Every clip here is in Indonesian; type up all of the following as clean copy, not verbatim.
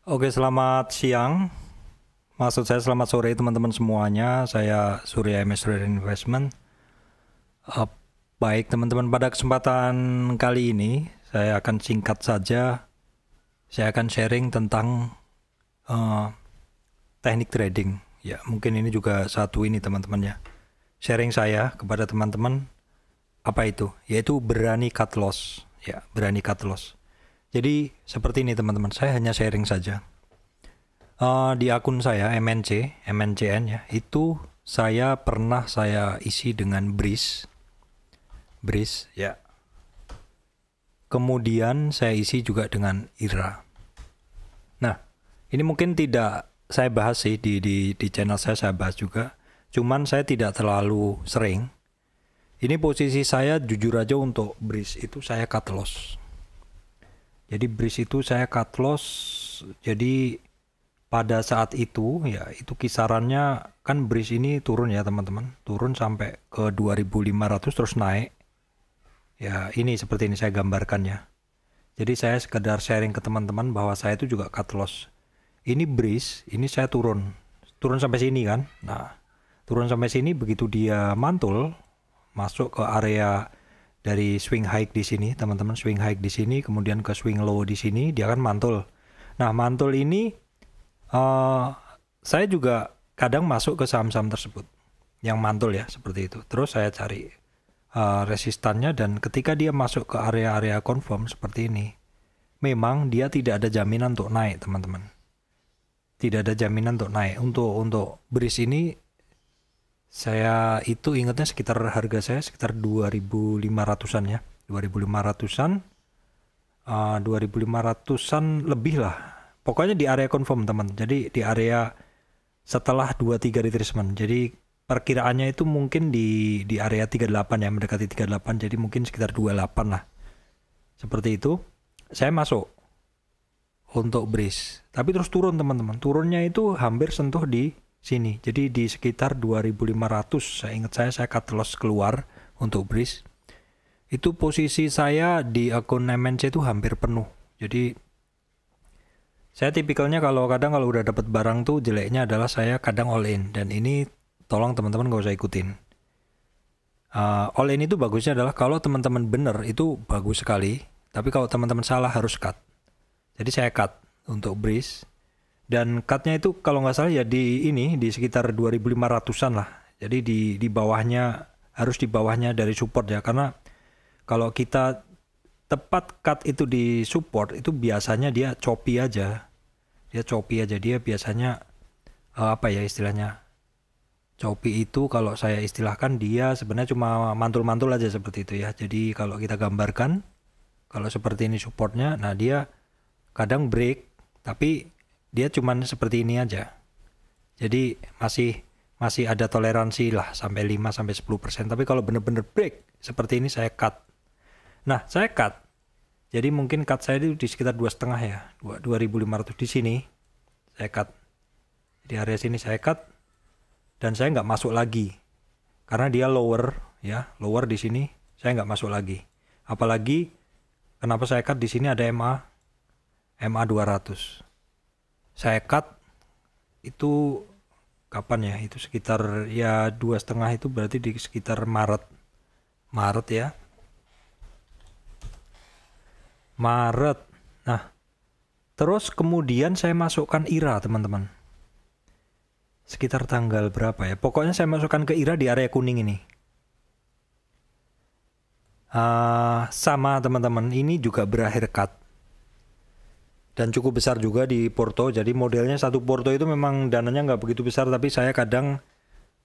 Oke, selamat siang. Maksud saya selamat sore teman-teman semuanya. Saya Surya MS Trade Investment. Eh, Baik teman-teman, pada kesempatan kali ini saya akan singkat saja. Saya akan sharing tentang eh, teknik trading. Ya, mungkin ini juga satu ini teman-teman ya. Sharing saya kepada teman-teman apa itu? Yaitu berani cut loss. Ya, berani cut loss. Jadi seperti ini teman-teman, saya hanya sharing saja. Di akun saya MNCN ya, itu saya pernah saya isi dengan Breeze ya. Kemudian saya isi juga dengan IRA. Nah, ini mungkin tidak saya bahas sih di channel saya bahas juga. Cuman saya tidak terlalu sering. Ini posisi saya jujur aja untuk Breeze itu saya cut loss. Jadi Breeze itu saya cut loss. Jadi pada saat itu ya itu kisarannya kan Breeze ini turun ya teman-teman, turun sampai ke 2500 terus naik ya. Ini seperti ini saya gambarkan ya. Jadi saya sekedar sharing ke teman-teman bahwa saya itu juga cut loss. Ini Breeze ini saya turun sampai sini kan. Nah, turun sampai sini, begitu dia mantul masuk ke area dari swing high di sini teman-teman, swing high di sini kemudian ke swing low di sini, dia kan mantul. Nah, mantul ini saya juga kadang masuk ke saham-saham tersebut yang mantul ya seperti itu. Terus saya cari resistannya, dan ketika dia masuk ke area-area confirm seperti ini, memang dia tidak ada jaminan untuk naik teman-teman. Tidak ada jaminan untuk naik. Untuk Breeze ini saya itu ingatnya sekitar harga saya sekitar 2500-an ya. 2500-an 2500-an lebih lah. Pokoknya di area confirm teman. Jadi di area setelah 2-3 retracement. Jadi perkiraannya itu mungkin di area 38 ya, mendekati 38. Jadi mungkin sekitar 28 lah. Seperti itu. Saya masuk untuk Breeze. Tapi terus turun teman-teman. Turunnya itu hampir sentuh di sini. Jadi di sekitar 2500. Saya ingat saya cut loss keluar untuk Breeze. Itu posisi saya di akun MNC itu hampir penuh. Jadi saya tipikalnya kalau udah dapat barang tuh jeleknya adalah saya kadang all in, dan ini tolong teman-teman gak usah ikutin. All in itu bagusnya adalah kalau teman-teman bener itu bagus sekali, tapi kalau teman-teman salah harus cut. Jadi saya cut untuk Breeze, dan cutnya itu kalau nggak salah ya di sekitar 2500-an lah. Jadi di bawahnya, harus di bawahnya dari support ya, karena kalau kita tepat cut itu di support itu biasanya dia choppy aja. Dia biasanya apa ya istilahnya? Choppy itu kalau saya istilahkan dia sebenarnya cuma mantul-mantul aja seperti itu ya. Jadi kalau kita gambarkan kalau seperti ini supportnya, nah dia kadang break tapi dia cuman seperti ini aja. Jadi masih ada toleransi lah sampai 5-10%. Tapi kalau benar-benar break seperti ini saya cut. Nah, saya cut. Jadi mungkin cut saya itu di sekitar 2,5 ya. 2500 di sini saya cut. Di area sini saya cut, dan saya nggak masuk lagi. Karena dia lower ya, lower di sini saya nggak masuk lagi. Apalagi kenapa saya cut di sini ada MA 200. Saya cut itu kapan ya? Itu sekitar ya 2,5, itu berarti di sekitar Maret ya. Maret. Nah, terus kemudian saya masukkan IRA teman-teman. Sekitar tanggal berapa ya? Pokoknya saya masukkan ke IRA di area kuning ini. Sama teman-teman, ini juga berakhir cut. Dan cukup besar juga di Porto. Jadi modelnya satu Porto itu memang dananya nggak begitu besar, tapi saya kadang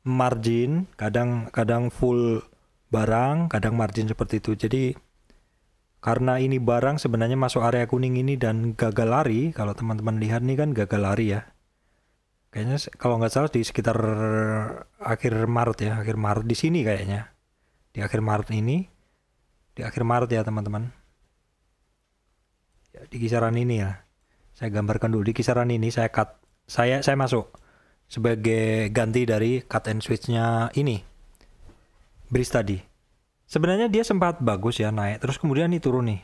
margin, kadang full barang, kadang margin seperti itu. Jadi karena ini barang sebenarnya masuk area kuning ini dan gagal lari. Kalau teman-teman lihat nih kan gagal lari ya. Kayaknya kalau nggak salah di sekitar akhir Maret ya. Akhir Maret di sini kayaknya. Di akhir Maret ini. Di akhir Maret ya teman-teman. Ya, di kisaran ini ya. Saya gambarkan dulu. Di kisaran ini saya cut. Saya masuk. Sebagai ganti dari cut and switch-nya ini. Breeze tadi. Sebenarnya dia sempat bagus ya naik, terus kemudian nih turun nih.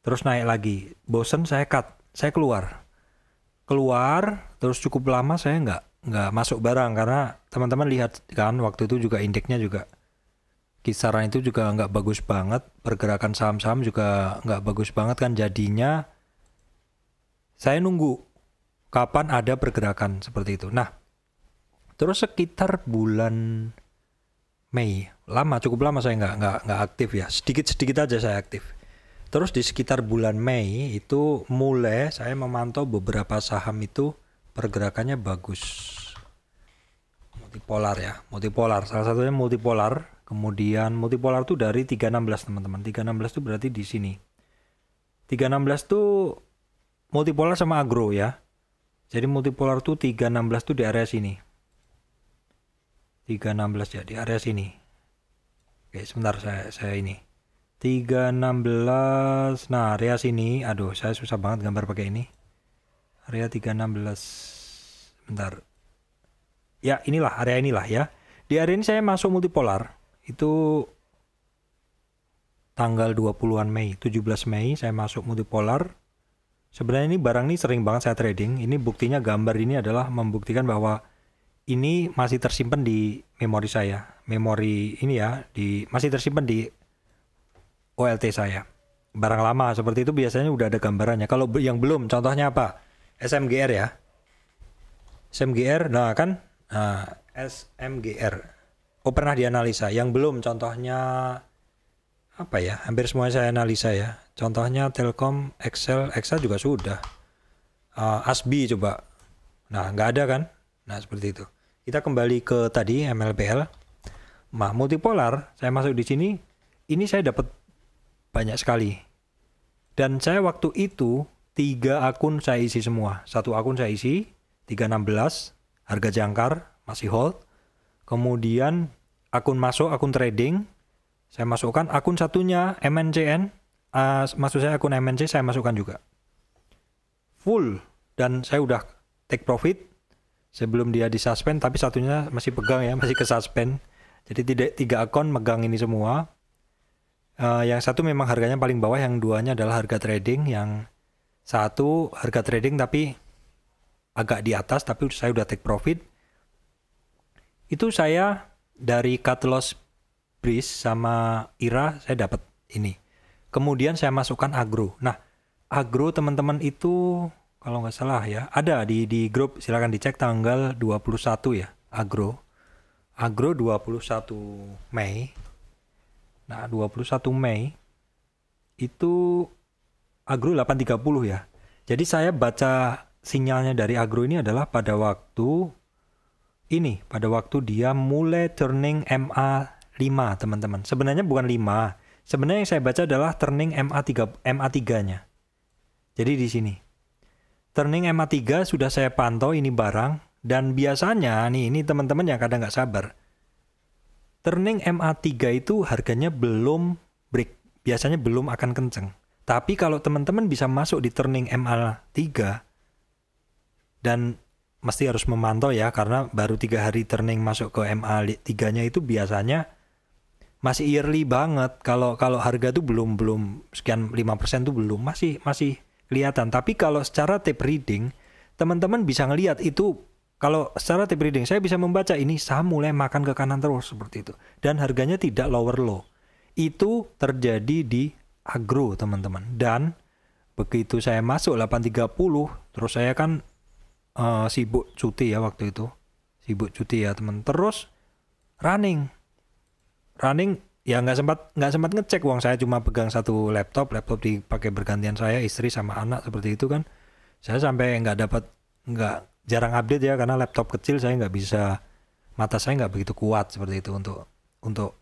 Terus naik lagi. Bosen saya cut, saya keluar. keluar terus cukup lama saya nggak masuk barang karena teman-teman lihat kan waktu itu juga indeksnya juga kisaran itu juga nggak bagus banget, pergerakan saham-saham juga nggak bagus banget kan, jadinya saya nunggu kapan ada pergerakan seperti itu. Nah, terus sekitar bulan Mei, cukup lama saya nggak aktif ya, sedikit aja saya aktif. Terus di sekitar bulan Mei itu mulai saya memantau beberapa saham itu pergerakannya bagus. Multipolar ya, multipolar. Salah satunya multipolar. Kemudian multipolar tuh dari 316 teman-teman. 316 tuh berarti di sini. 316 tuh multipolar sama agro ya. Jadi multipolar tuh 316 tuh di area sini. 316 ya di area sini. Oke, sebentar saya ini. 316. Nah, area sini. Aduh, saya susah banget gambar pakai ini. Area 316. Bentar. Ya, area inilah ya. Di area ini saya masuk multipolar. Itu tanggal 20-an Mei, 17 Mei saya masuk multipolar. Sebenarnya ini barang ini sering banget saya trading. Ini buktinya, gambar ini adalah membuktikan bahwa ini masih tersimpan di memori saya. Memori ini ya, masih tersimpan di OLT saya. Barang lama seperti itu biasanya udah ada gambarannya. Kalau yang belum, contohnya apa? SMGR ya. SMGR, nah kan, SMGR. Oh, pernah dianalisa. Yang belum, contohnya apa ya? Hampir semuanya saya analisa ya. Contohnya Telkom, Excel juga sudah. ASBI coba. Nah, nggak ada kan? Nah, seperti itu. Kita kembali ke tadi MLPL. Nah, multipolar, saya masuk di sini. Ini saya dapat banyak sekali. Dan saya waktu itu 3 akun saya isi semua. 1 akun saya isi 316, harga jangkar, masih hold. Kemudian akun masuk, akun trading, saya masukkan. Akun satunya MNCN, maksud saya akun MNC saya masukkan juga. Full. Dan saya udah take profit sebelum dia disuspend, tapi satunya masih pegang ya, masih ke suspend. Jadi 3 akun megang ini semua. Yang satu memang harganya paling bawah, yang duanya adalah harga trading, yang satu harga trading tapi agak di atas, tapi saya udah take profit. Itu saya dari cut loss Breeze sama IRA saya dapat ini. Kemudian saya masukkan agro. Nah, agro teman-teman itu kalau nggak salah ya, ada di grup, silakan dicek tanggal 21 ya, agro 21 Mei. Nah, 21 Mei itu agro 830 ya. Jadi saya baca sinyalnya dari agro ini adalah pada waktu dia mulai turning MA5 teman-teman. Sebenarnya bukan 5. Sebenarnya yang saya baca adalah turning MA3-nya. Jadi di sini. Turning MA3 sudah saya pantau ini barang, dan biasanya ini teman-teman yang kadang nggak sabar. Turning MA3 itu harganya belum break, biasanya belum akan kenceng. Tapi kalau teman-teman bisa masuk di turning MA3, dan mesti harus memantau ya, karena baru 3 hari turning masuk ke MA3-nya itu biasanya masih early banget. Kalau harga tuh belum sekian 5% tuh belum, masih kelihatan. Tapi kalau secara tape reading, teman-teman bisa ngelihat itu. Kalau secara tape reading, saya bisa membaca ini saham mulai makan ke kanan terus seperti itu. Dan harganya tidak lower low. Itu terjadi di agro, teman-teman. Dan begitu saya masuk 830, terus saya kan sibuk cuti ya waktu itu. Sibuk cuti ya, teman. Terus running ya nggak sempat ngecek. Uang saya cuma pegang satu laptop dipakai bergantian saya, istri sama anak seperti itu kan. Saya sampai jarang update ya, karena laptop kecil, saya nggak bisa, mata saya nggak begitu kuat seperti itu untuk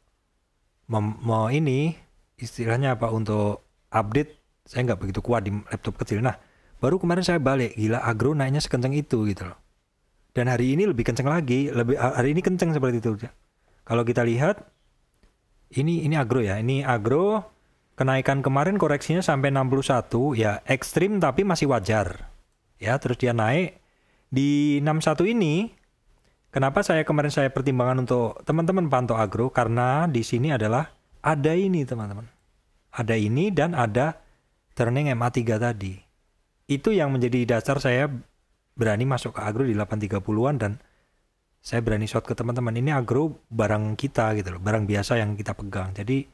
ini istilahnya apa, untuk update saya nggak begitu kuat di laptop kecil. Nah, baru kemarin saya balik, gila agro naiknya sekencang itu gitu loh. Dan hari ini lebih kencang lagi, hari ini kencang seperti itu. Kalau kita lihat ini agro ya, ini agro kenaikan kemarin koreksinya sampai 61 ya, ekstrim tapi masih wajar ya. Terus dia naik di 61 ini. Kenapa kemarin saya pertimbangan untuk teman-teman pantau agro, karena di sini adalah ada ini teman-teman, ada ini dan ada turning MA3 tadi. Itu yang menjadi dasar saya berani masuk ke agro di 8.30-an dan saya berani short ke teman-teman. Ini agro barang kita gitu loh, barang biasa yang kita pegang. Jadi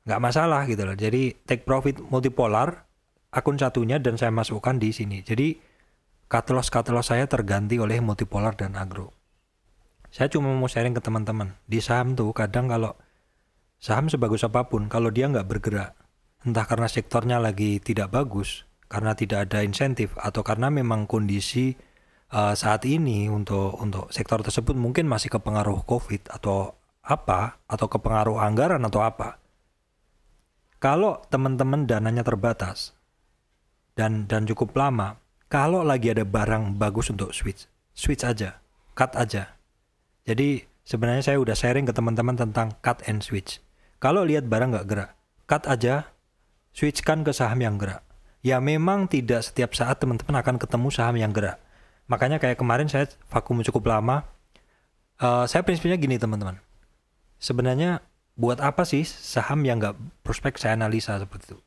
nggak masalah gitu loh. Jadi take profit multipolar akun satunya dan saya masukkan di sini. Jadi cut loss saya terganti oleh multipolar dan agro. Saya cuma mau sharing ke teman-teman. Di saham tuh kadang kalau saham sebagus apapun, kalau dia nggak bergerak, entah karena sektornya lagi tidak bagus, karena tidak ada insentif, atau karena memang kondisi saat ini untuk sektor tersebut mungkin masih kepengaruh COVID atau apa, atau kepengaruh anggaran atau apa. Kalau teman-teman dananya terbatas dan cukup lama, kalau lagi ada barang bagus untuk switch aja, cut aja. Jadi sebenarnya saya udah sharing ke teman-teman tentang cut and switch. Kalau lihat barang nggak gerak, cut aja, switchkan ke saham yang gerak. Ya memang tidak setiap saat teman-teman akan ketemu saham yang gerak. Makanya kayak kemarin saya vakum cukup lama. Saya prinsipnya gini teman-teman. Sebenarnya buat apa sih saham yang nggak prospek saya analisa seperti itu.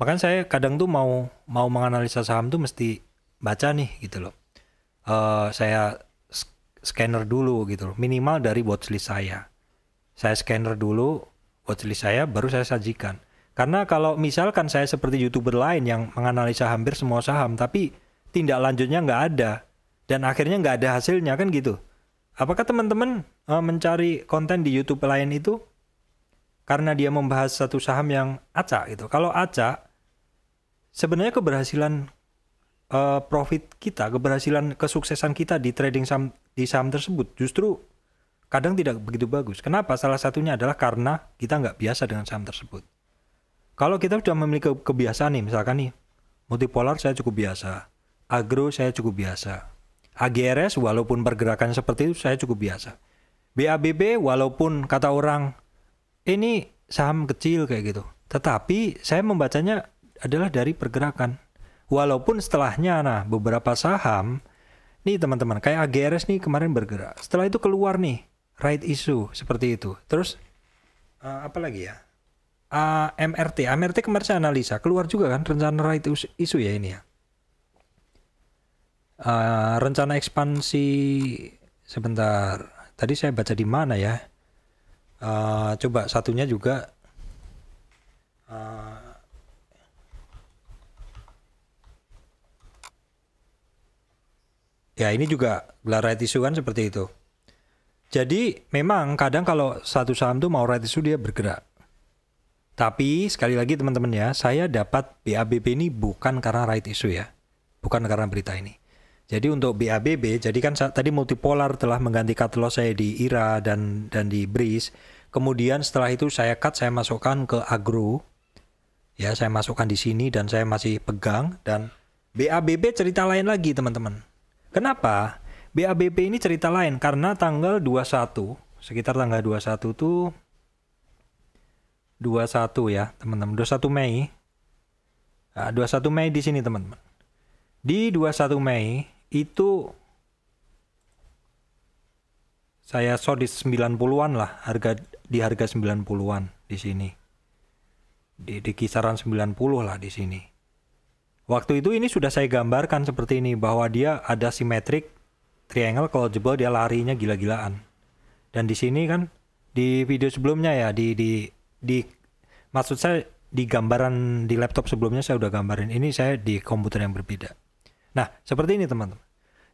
Makanya saya kadang tuh mau menganalisa saham tuh mesti baca nih gitu loh. Saya scanner dulu gitu loh. Minimal dari watchlist saya. Saya scanner dulu watchlist saya baru saya sajikan. Karena kalau misalkan saya seperti YouTuber lain yang menganalisa hampir semua saham tapi tindak lanjutnya nggak ada dan akhirnya nggak ada hasilnya kan gitu. Apakah teman-teman mencari konten di YouTube lain itu karena dia membahas satu saham yang acak gitu? Kalau acak, sebenarnya keberhasilan profit kita, keberhasilan kesuksesan kita di trading saham di saham tersebut justru kadang tidak begitu bagus. Kenapa? Salah satunya adalah karena kita nggak biasa dengan saham tersebut. Kalau kita sudah memiliki kebiasaan nih, misalkan nih multipolar saya cukup biasa, agro saya cukup biasa. AGRS walaupun pergerakan seperti itu saya cukup biasa. BABB walaupun kata orang ini saham kecil kayak gitu. Tetapi saya membacanya adalah dari pergerakan. Walaupun setelahnya beberapa saham nih teman-teman kayak AGRS nih kemarin bergerak. Setelah itu keluar nih right issue seperti itu. Terus apa lagi ya? MRT kemarin saya analisa keluar juga kan rencana right issue ya ini ya. Rencana ekspansi sebentar tadi saya baca di mana ya, coba satunya juga ya ini juga gelar right issue kan seperti itu. Jadi memang kadang kalau satu saham tuh mau right issue dia bergerak, tapi sekali lagi teman-teman ya, saya dapat BABB ini bukan karena right issue ya, bukan karena berita ini. Jadi untuk BABB, jadi kan tadi multipolar telah mengganti cut loss saya di IRA dan di Breeze. Kemudian setelah itu saya cut, saya masukkan ke agro. Ya, saya masukkan di sini dan saya masih pegang. Dan BABB cerita lain lagi teman-teman. Kenapa? BABB ini cerita lain karena tanggal 21, sekitar tanggal 21 tuh 21 ya teman-teman, 21 Mei. Nah, 21 Mei di sini teman-teman. Di 21 Mei itu saya short di 90-an lah, di harga 90-an di sini. Di kisaran 90 lah di sini. Waktu itu ini sudah saya gambarkan seperti ini bahwa dia ada simetrik triangle, kalau jebol dia larinya gila-gilaan. Dan di sini kan di video sebelumnya ya di maksud saya di gambaran di laptop sebelumnya saya udah gambarin. Ini saya di komputer yang berbeda. Nah, seperti ini teman-teman.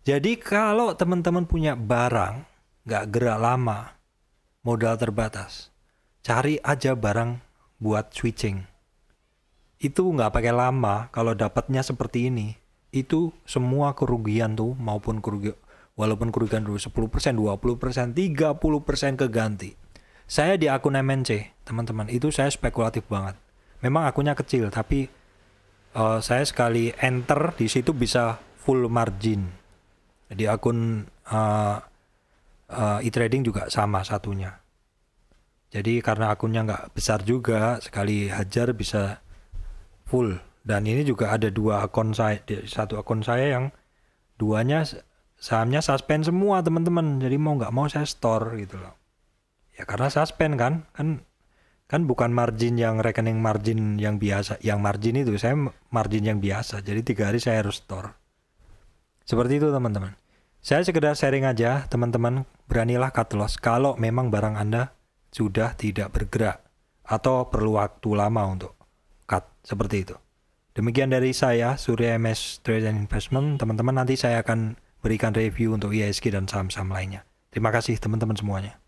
Jadi kalau teman-teman punya barang nggak gerak lama, modal terbatas, cari aja barang buat switching. Itu nggak pakai lama, kalau dapatnya seperti ini, itu semua kerugian tuh, maupun kerugian, walaupun kerugian dulu 10%, 20%, 30% keganti. Saya di akun MNC, teman-teman, itu saya spekulatif banget. Memang akunnya kecil, tapi saya sekali enter di situ bisa full margin. Di akun e-trading juga sama satunya. Jadi karena akunnya nggak besar juga, sekali hajar bisa full. Dan ini juga ada dua akun saya, satu akun saya yang duanya sahamnya suspend semua teman-teman. Jadi mau nggak mau saya store gitu loh. Ya karena suspend kan bukan margin yang rekening margin yang biasa, yang margin itu saya margin yang biasa. Jadi 3 hari saya harus store. Seperti itu teman-teman. Saya sekedar sharing aja, teman-teman beranilah cut loss kalau memang barang Anda sudah tidak bergerak atau perlu waktu lama untuk cut, seperti itu. Demikian dari saya, Surya MS Trade and Investment. Teman-teman, nanti saya akan berikan review untuk IHSG dan saham-saham lainnya. Terima kasih teman-teman semuanya.